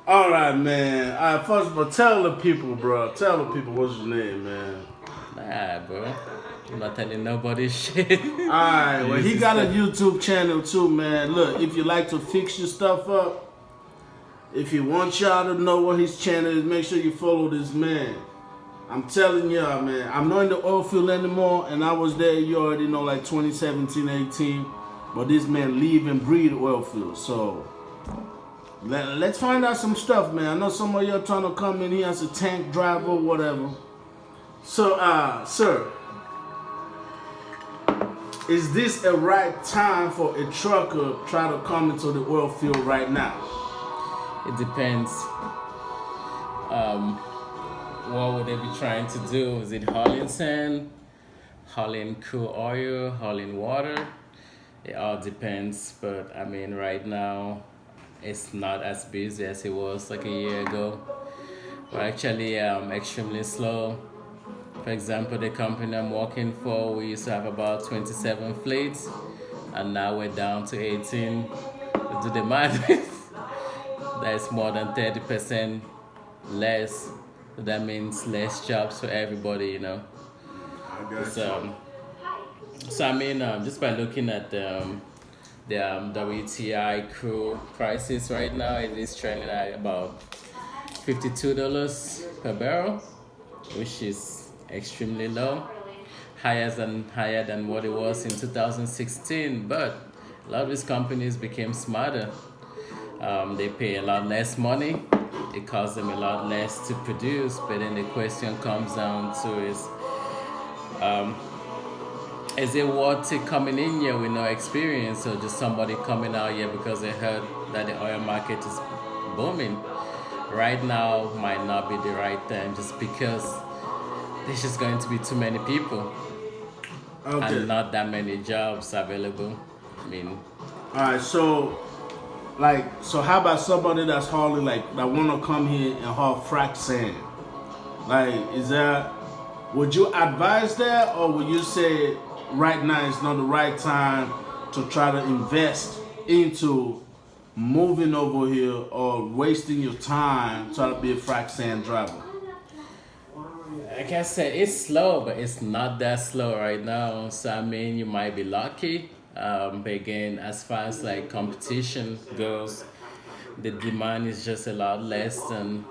All right, man. All right, first of all, tell the people, bro. Tell the people what's your name, man. Nah, bro. I'm not telling nobody shit. All right, well, Use he this got a stuff. YouTube channel too, man. Look, if you like to fix your stuff up, if you want y'all to know what his channel is, make sure you follow this man. I'm telling y'all, man. I'm not in the oil field anymore, and I was there, you already know, like 2017, 18. But this man live and breathe oil field, so let's find out some stuff, man. I know some of y'all trying to come in here as a tank driver, whatever. So, sir, is this a right time for a trucker try to come into the oil field right now? It depends. What would they be trying to do? Is it hauling sand, hauling crude oil, hauling water? It all depends. But I mean, right now, it's not as busy as it was like a year ago. We're actually extremely slow. For example, the company I'm working for, we used to have about 27 fleets, and now we're down to 18. Do the math. That's more than 30% less. That means less jobs for everybody, you know. I It's, got you. so I mean, just by looking at the WTI crude prices right now, it is trending at about $52 per barrel, which is extremely low, higher than what it was in 2016. But a lot of these companies became smarter. They pay a lot less money. It costs them a lot less to produce. But then the question comes down to is it worth it coming in here with no experience, or just somebody coming out here because they heard that the oil market is booming? Right now might not be the right time, just because there's just going to be too many people and Okay. not that many jobs available. I mean, All right. So how about somebody that's hauling like that want to come here and haul frac sand? Like, is that? Would you advise that, or would you say right now is not the right time to try to invest into moving over here or wasting your time trying to be a frac sand driver? like I said, it's slow, but it's not that slow right now. So I mean, you might be lucky. But again, as far as like competition goes, the demand is just a lot less than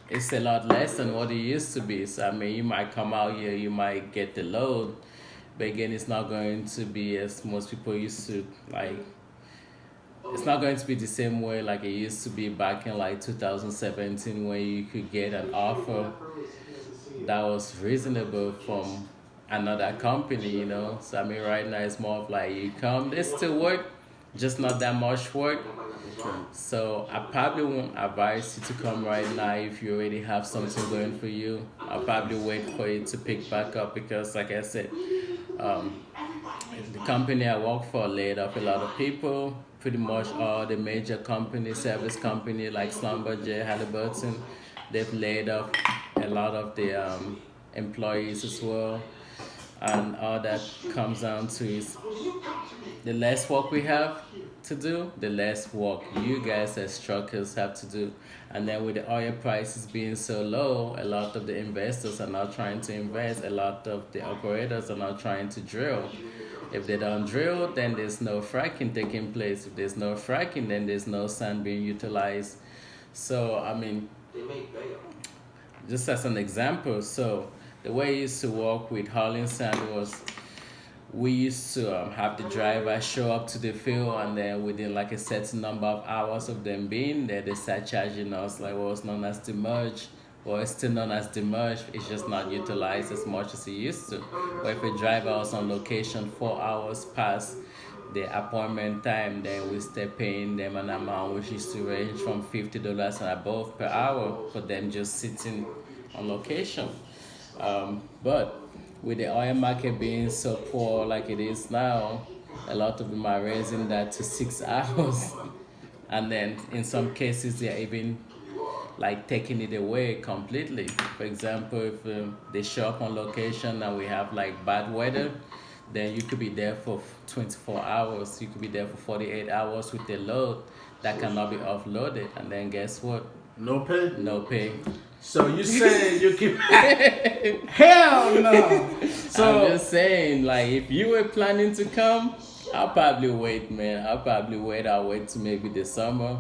it's a lot less than what it used to be. So I mean, you might come out here, you might get the load, but again, it's not going to be as most people used to like. It's not going to be the same way like it used to be back in like 2017, where you could get an offer that was reasonable from another company, you know. So I mean, right now it's more of like you come, there's still work, just not that much work. So I probably won't advise you to come right now if you already have something going for you. I'll probably wait for it to pick back up because, like I said, um, the company I work for laid off a lot of people. Pretty much all the major companies, service company like Schlumberger, Halliburton, they've laid off a lot of the employees as well. And all that comes down to is the less work we have to do, the less work you guys as truckers have to do. And then with the oil prices being so low, a lot of the investors are not trying to invest, a lot of the operators are not trying to drill. If they don't drill, then there's no fracking taking place. If there's no fracking, then there's no sand being utilized. So, I mean, just as an example, so the way I used to work with hauling sand was we used to have the driver show up to the field, and then within like a certain number of hours of them being there, they start charging us like what was known as the merge, or it's still known as the merge. It's just not utilized as much as it used to. But if a driver was on location 4 hours past the appointment time, then we start paying them an amount which used to range from $50 and above per hour for them just sitting on location. But with the oil market being so poor like it is now, a lot of them are raising that to 6 hours. And then in some cases, they're even like taking it away completely. For example, if they show up on location and we have like bad weather, then you could be there for 24 hours. You could be there for 48 hours with the load. that cannot be offloaded, and then guess what? No pay? No pay. So you saying you can hell no. So I'm just saying, like, if you were planning to come, I'll probably wait, man. I'll wait to maybe the summer.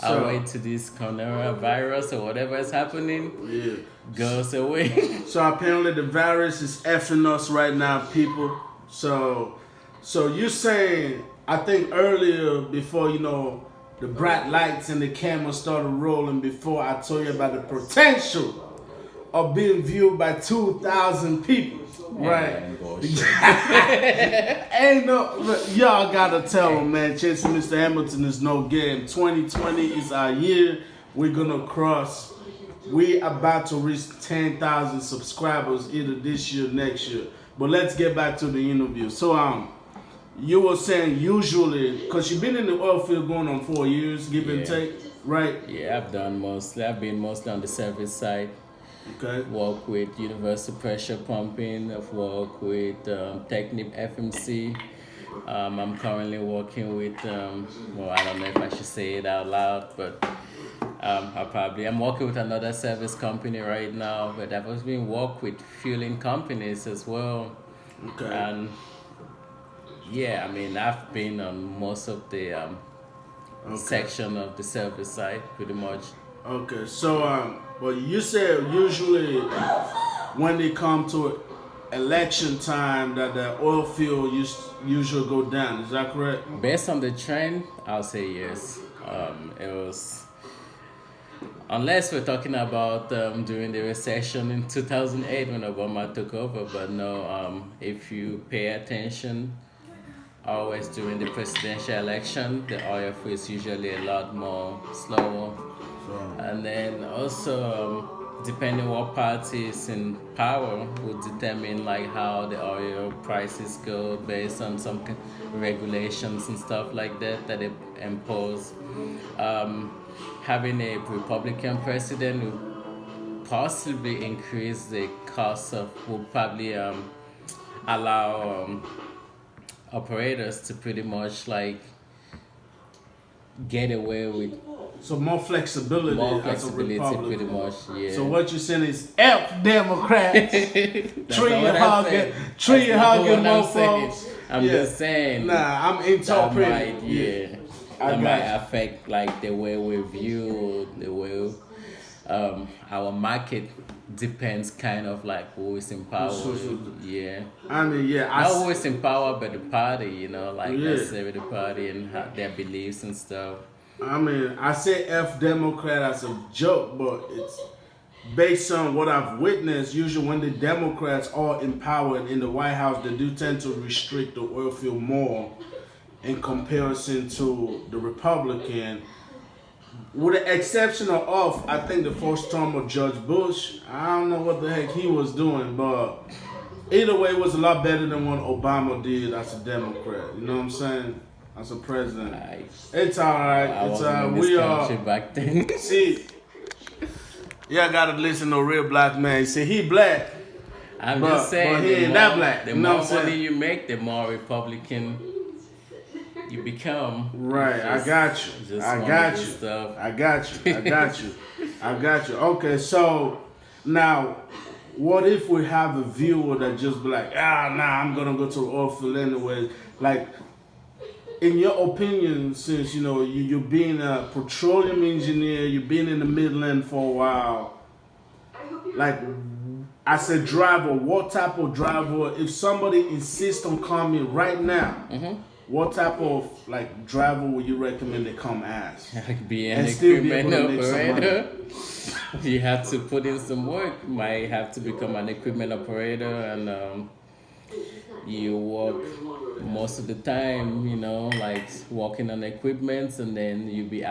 I'll wait to this coronavirus or whatever is happening goes away. So apparently the virus is effing us right now, people. So you saying, I think earlier before, the bright lights and the camera started rolling, before I told you about the potential of being viewed by 2,000 people. Right. Ain't no, look, y'all gotta tell them, man. Chasing Mr. Hamilton is no game. 2020 is our year. We about to reach 10,000 subscribers either this year or next year. But let's get back to the interview. So you were saying usually, because you've been in the oil field going on 4 years, give and take, right? Yeah, I've been mostly on the service side. Okay. Work with universal pressure pumping. I've worked with Technip FMC. I'm currently working with, well, I don't know if I should say it out loud, but I'm working with another service company right now, but I've also been working with fueling companies as well. Okay. And yeah, I mean, I've been on most of the section of the service side, pretty much. Okay, so well, you said usually when they come to election time that the oil field usually go down. Is that correct? Based on the trend, I'll say yes. It was, unless we're talking about during the recession in 2008 when Obama took over, but no, if you pay attention, always during the presidential election, the oil field is usually a lot more slower. And then also, depending what party is in power, would determine like how the oil prices go based on some regulations and stuff like that they impose. Having a Republican president would possibly increase the cost would probably allow operators to pretty much like get away with more flexibility as a Republican. Pretty much, yeah. So what you're saying is F Democrats. Treat hugging mofos. I'm just saying. Nah, I'm interpreting. That might affect like the way we view, the way our market depends kind of like who is in power. Yeah. I mean, not who is in power, but the party, like necessarily the party and their beliefs and stuff. I mean, I say F Democrat as a joke, but it's based on what I've witnessed. Usually when the Democrats are in power in the White House, they do tend to restrict the oil field more in comparison to the Republican. With the exception of, I think, the first term of Judge Bush. I don't know what the heck he was doing, but either way, it was a lot better than what Obama did as a Democrat. You know what I'm saying? As a president. It's all right. It's we are back then. See, y'all gotta listen to a real black man. See, he black. I'm just saying, but he ain't that black. The more money you make, the more Republican you become. Right, I got you. I got you. Okay, so now, what if we have a viewer that just be like, I'm gonna go to the oil field anyway? Like, in your opinion, since you've been a petroleum engineer, you've been in the Midland for a while, like, as a driver, what type of driver, if somebody insists on coming right now, what type of like driver would you recommend they come as? Be an equipment operator. You have to put in some work. You might have to become an equipment operator, and you work most of the time, like working on equipment, and then you be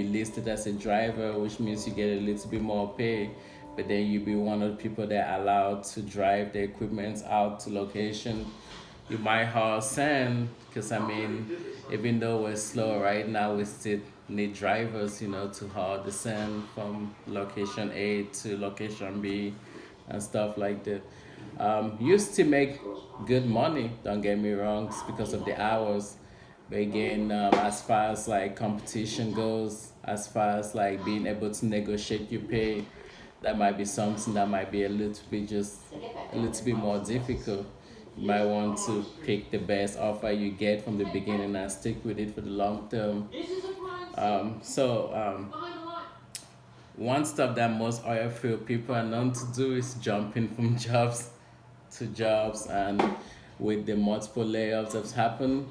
listed as a driver, which means you get a little bit more pay. But then you be one of the people that are allowed to drive the equipment out to location. You might haul sand, because even though we're slow right now, we still need drivers, to haul the sand from location A to location B and stuff like that. You still make good money, don't get me wrong, it's because of the hours. But again, as far as like competition goes, as far as like being able to negotiate your pay, that might be something that might be a little bit just a little bit more difficult. You might want to pick the best offer you get from the beginning and stick with it for the long term. One stuff that most oil field people are known to do is jumping from jobs to jobs, and with the multiple layoffs that's happened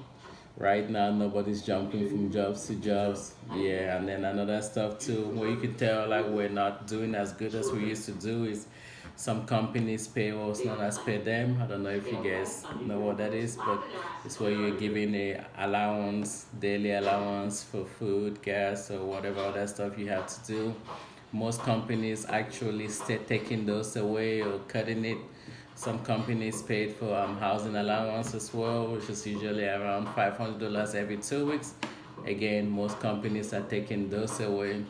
right now, nobody's jumping from jobs to jobs. Yeah, and then another stuff too, where you could tell like we're not doing as good as we used to do is some companies pay what's known as pay them. I don't know if you guys know what that is, but it's where you're giving a allowance, daily allowance for food, gas, or whatever other stuff you have to do. Most companies actually start taking those away or cutting it. Some companies paid for housing allowance as well, which is usually around $500 every 2 weeks. Again, most companies are taking those away.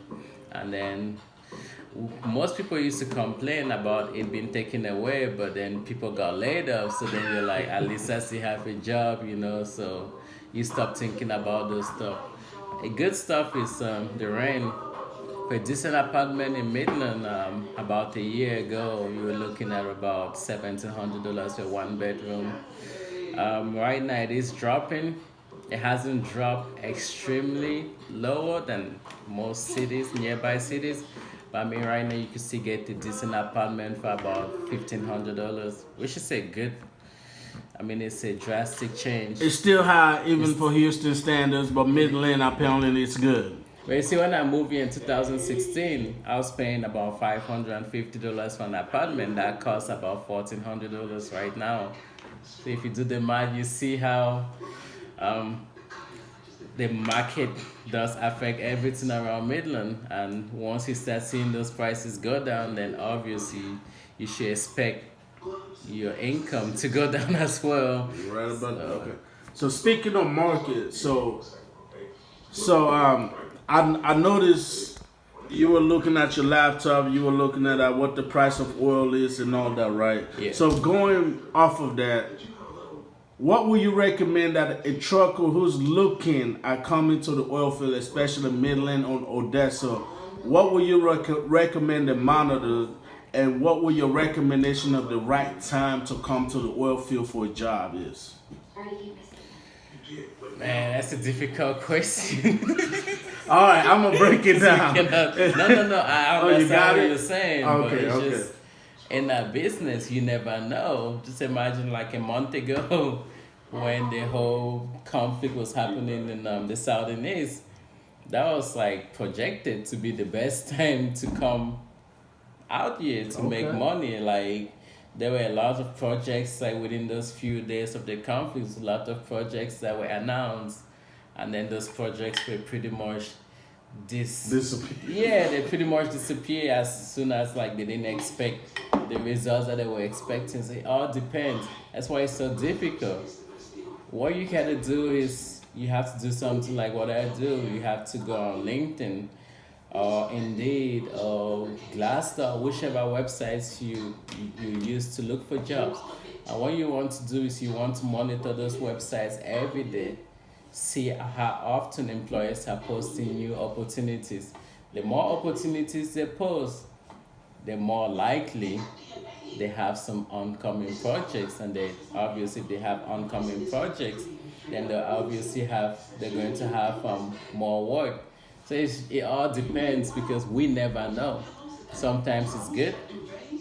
And then most people used to complain about it being taken away, but then people got laid off. So then you're like, at least I still have a job, you know. So you stop thinking about those stuff. A good stuff is the rent. For a decent apartment in Midland, about a year ago, we were looking at about $1,700 for one bedroom. Right now, it is dropping. It hasn't dropped extremely lower than most cities, nearby cities. But I mean, right now, you can still get a decent apartment for about $1,500, which is a good. I mean, it's a drastic change. It's still high even for Houston standards, but Midland apparently it's good. But you see, when I moved here in 2016, I was paying about $550 for an apartment that costs about $1,400 right now. So if you do the math, you see how the market does affect everything around Midland. And once you start seeing those prices go down, then obviously you should expect your income to go down as well. You're right about that. Okay. So speaking of market, I noticed you were looking at your laptop, you were looking at what the price of oil is and all that, right? Yeah. So going off of that, what would you recommend that a trucker who's looking at coming to the oil field, especially Midland or Odessa, what would you recommend to monitor, and what would your recommendation of the right time to come to the oil field for a job is? Man, that's a difficult question. All right, I'm gonna break it down. No. I understand what you're saying. Okay, but it's just in that business, you never know. Just imagine like a month ago, when the whole conflict was happening in the southern east, that was like projected to be the best time to come out here to make money. Like there were a lot of projects like within those few days of the conflict, a lot of projects that were announced, and then those projects were pretty much disappear. Yeah, they pretty much disappear as soon as like they didn't expect the results that they were expecting. So it all depends. That's why it's so difficult. What you gotta do is you have to do something like what I do. You have to go on LinkedIn or Indeed or Glassdoor, whichever websites you use to look for jobs. And what you want to do is you want to monitor those websites every day. See how often employers are posting new opportunities. The more opportunities they post, the more likely they have some oncoming projects, and they obviously if they have oncoming projects, then they're going to have more work. So it all depends, because we never know. Sometimes it's good,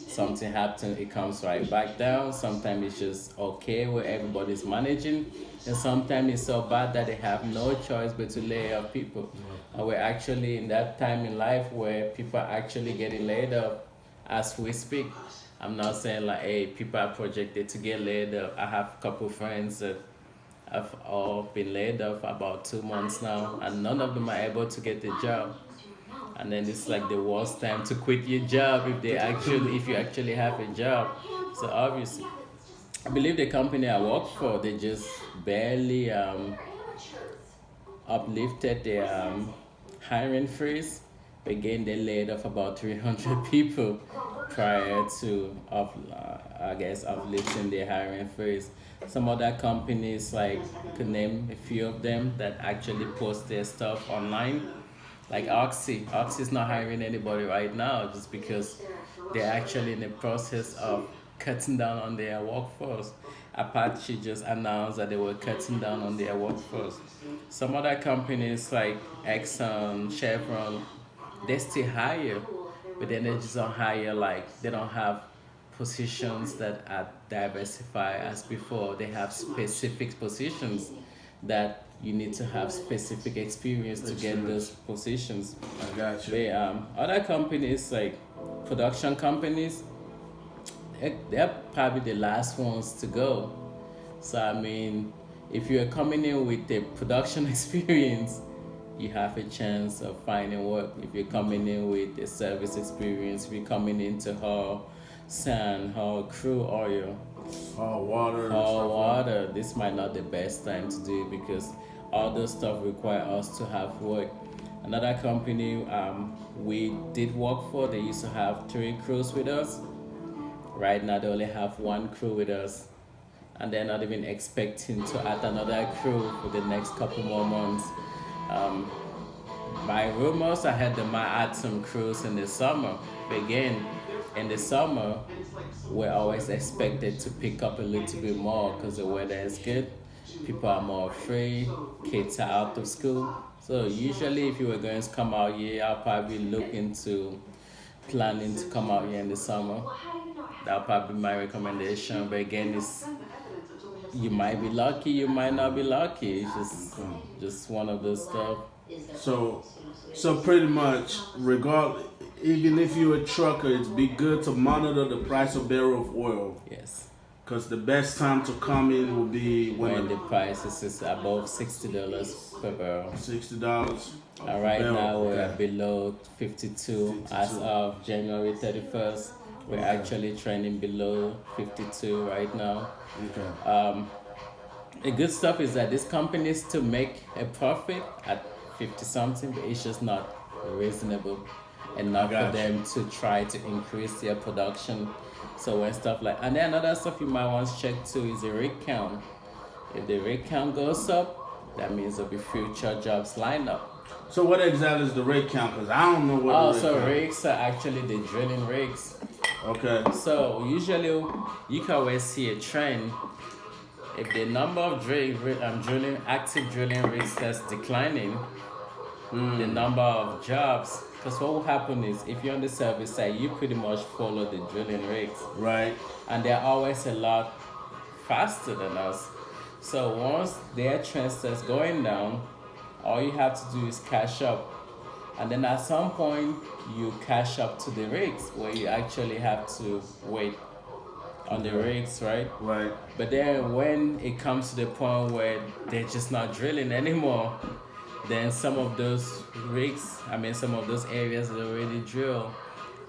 something happens, it comes right back down. Sometimes it's just okay where everybody's managing, and sometimes it's so bad that they have no choice but to lay off people. And we're actually in that time in life where people are actually getting laid off as we speak. I'm not saying like, hey, people are projected to get laid off. I have a couple friends that have all been laid off about 2 months now, and none of them are able to get a job. And then it's like the worst time to quit your job if you actually have a job. So obviously, I believe the company I work for, they just barely uplifted their hiring freeze. Again, they laid off about 300 people prior to uplifting their hiring freeze. Some other companies, like, could name a few of them that actually post their stuff online. Like Oxy. Oxy's not hiring anybody right now just because they're actually in the process of cutting down on their workforce. Apache just announced that they were cutting down on their workforce. Some other companies like Exxon, Chevron, they still hire, but then they just don't hire, like, they don't have positions that are diversified as before. They have specific positions that you need to have specific experience to get those positions. I got you. But other companies, like production companies, they're probably the last ones to go. So I mean, if you're coming in with the production experience, you have a chance of finding work. If you're coming in with the service experience, if you're coming into haul sand, haul crude oil, Water. haul water, this might not the best time to do it because all those stuff require us to have work. Another company we did work for, they used to have 3 crews with us. Right now they only have 1 crew with us, and they're not even expecting to add another crew for the next couple more months. Um, by rumors, I had them might add some crews in the summer. But again, in the summer, we're always expected to pick up a little bit more because the weather is good. People are more free, kids are out of school. So usually if you were going to come out here, I'll probably look into planning to come out here in the summer. That'll probably be my recommendation. But again, it's, you might be lucky, you might not be lucky. It's just one of those stuff. So pretty much, regardless, even if you're a trucker, it's be good to monitor the price of barrel of oil. Yes. Because the best time to come in will be When the price is above $60 per barrel. $60. And right barrel. now we're Okay. below 52 as of January 31st. We're actually trending below 52 right now. Okay. The good stuff is that these companies to make a profit at 50 something, but it's just not reasonable enough for them to try to increase their production. So when stuff like, and then another stuff you might want to check too is the rig count. If the rig count goes up, that means there'll be future jobs lined up. So what exactly is the rig count? Because I don't know what Oh, the rig so count. rigs are actually the drilling rigs. Okay. So usually you can always see a trend. If the number of active drilling rigs starts declining, the number of jobs, because what will happen is if you're on the service side, you pretty much follow the drilling rigs. Right. And they're always a lot faster than us. So once their trend starts going down, all you have to do is cash up. And then at some point, you cash up to the rigs where you actually have to wait on the rigs, right? Right. But then when it comes to the point where they're just not drilling anymore, then some of those rigs, some of those areas that already drill,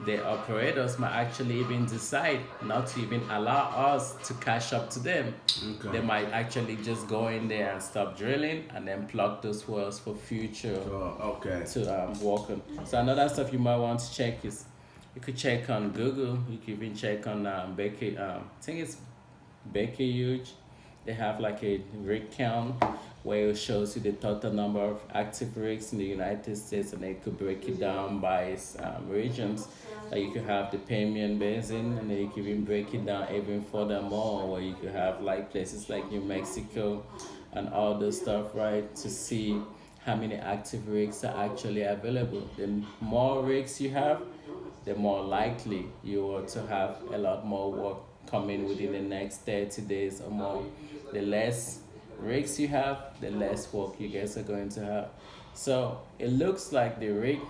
the operators might actually even decide not to even allow us to cash up to them. Okay. They might actually just go in there and stop drilling and then plug those wells for future Okay. to work on. So another stuff you might want to check is, you could check on Google. You could even check on Baker. I think it's Baker Hughes. They have like a rig count where it shows you the total number of active rigs in the United States, and they could break it down by regions. Like you could have the Permian Basin, and then you could even break it down even furthermore, where you could have like places like New Mexico and all this stuff, right? To see how many active rigs are actually available. The more rigs you have, the more likely you are to have a lot more work coming within the next 30 days or more. The less rigs you have, the less work you guys are going to have. So it looks like the rig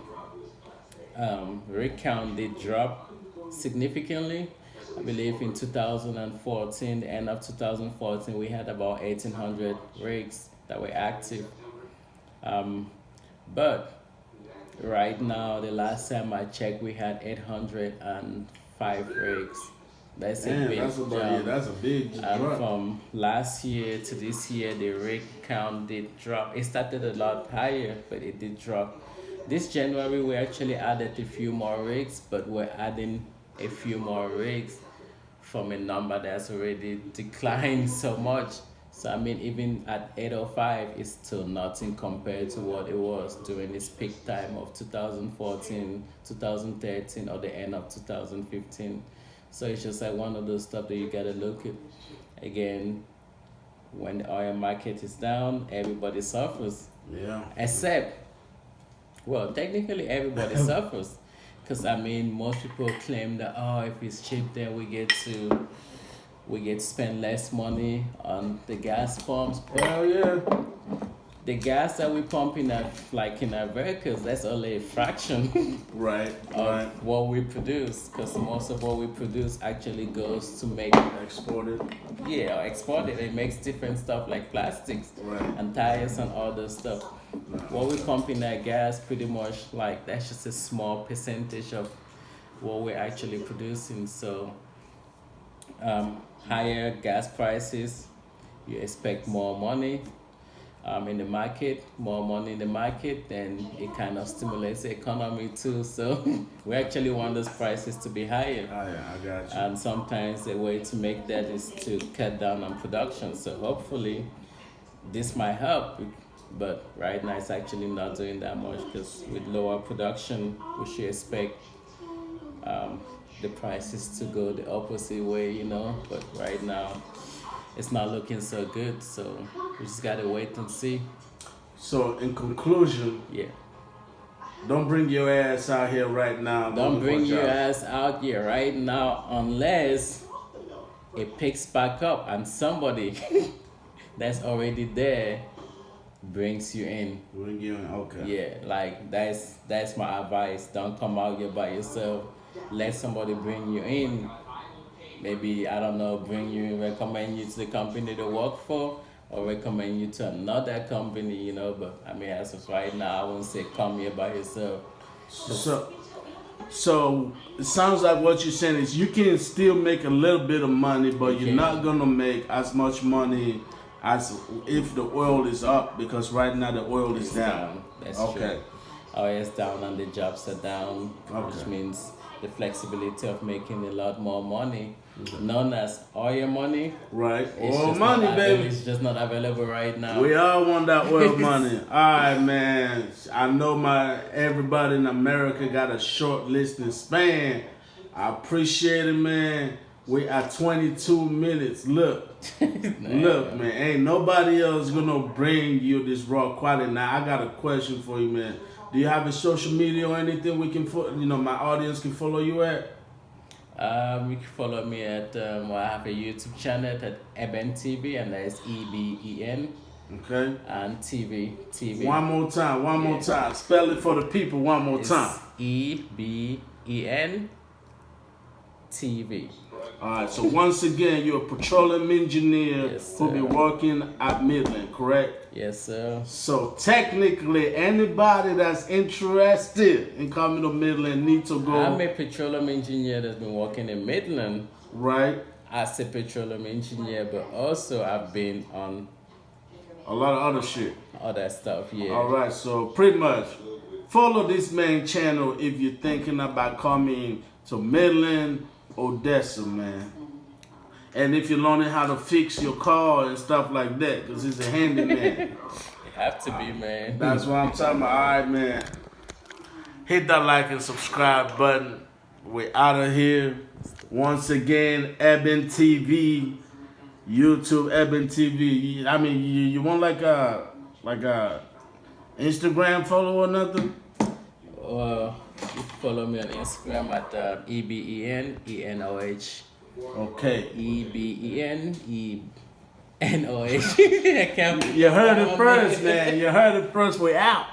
count did drop significantly. I believe in 2014, the end of 2014, we had about 1,800 rigs that were active. But right now, the last time I checked, we had 805 rigs. That's a big jump. That's a big And drop. from last year to this year, the rig count did drop. It started a lot higher, but it did drop. This January, we actually added a few more rigs, but we're adding a few more rigs from a number that's already declined so much. So I mean, even at 805, it's still nothing compared to what it was during its peak time of 2014, 2013, or the end of 2015. So it's just like one of those stuff that you gotta look at. Again, when the oil market is down, everybody suffers. Yeah. Except, well, technically everybody suffers. Because I mean, most people claim that, oh, if it's cheap, then we get to spend less money on the gas pumps. Hell yeah. The gas that we pump in our vehicles, that's only a fraction Right. of what we produce. Because most of what we produce actually goes to make Exported. or exported. It makes different stuff like plastics Right. and tires and all those stuff. What we pump in that gas, pretty much like that's just a small percentage of what we're actually producing. So higher gas prices, you expect more money in the market, more money in the market, then it kind of stimulates the economy too. So we actually want those prices to be higher. Oh yeah, I got you. And sometimes the way to make that is to cut down on production. So hopefully this might help. But right now it's actually not doing that much because with lower production, we should expect the prices to go the opposite way, you know. But right now, it's not looking so good. So we just gotta wait and see. So in conclusion, Yeah. don't bring your ass out here right now. Don't bring your job. ass out here right now unless it picks back up and somebody that's already there brings you in. Bring you in. Okay. Yeah, like that's my advice. Don't come out here by yourself. Let somebody bring you in. Maybe, I don't know, recommend you to the company to work for, or recommend you to another company, you know. But I mean, as of right now, I wouldn't say come here by yourself. So it sounds like what you're saying is you can still make a little bit of money, but you're not gonna make as much money as if the oil is up, because right now the oil is down. That's okay. true. Oil is down and the jobs are down, which Okay. means the flexibility of making a lot more money, known as oil money. Right. It's Oil just money, not baby. It's just not available right now. We all want that oil money. All right, man. I know everybody in America got a short listening span. I appreciate it, man. We at 22 minutes. Look, look, man. Ain't nobody else gonna bring you this raw quality. Now, I got a question for you, man. Do you have a social media or anything we can, my audience can follow you at? You can follow me at, I have a YouTube channel at Eben TV, and that is EBEN. Okay. And TV. One more time. Spell it for the people one more time. EBEN TV. All right, so once again, you're a petroleum engineer Yes, who be working at Midland, correct? Yes, sir. So technically, anybody that's interested in coming to Midland need to go. I'm a petroleum engineer that's been working in Midland Right. as a petroleum engineer, but also I've been on A lot of other shit. other stuff, yeah. All right, so pretty much follow this main channel if you're thinking about coming to Midland, Odessa, man. And if you're learning how to fix your car and stuff like that, because he's a handyman. You have to be, man. That's what I'm talking about. All right, man. Hit that like and subscribe button. We're out of here. Once again, Eben TV, YouTube, Eben TV. I mean, you want like a Instagram follow or nothing? You can follow me on Instagram at EBENENOH. Okay. EBENENOH. I can't. You heard it first, man. You heard it first. We're out.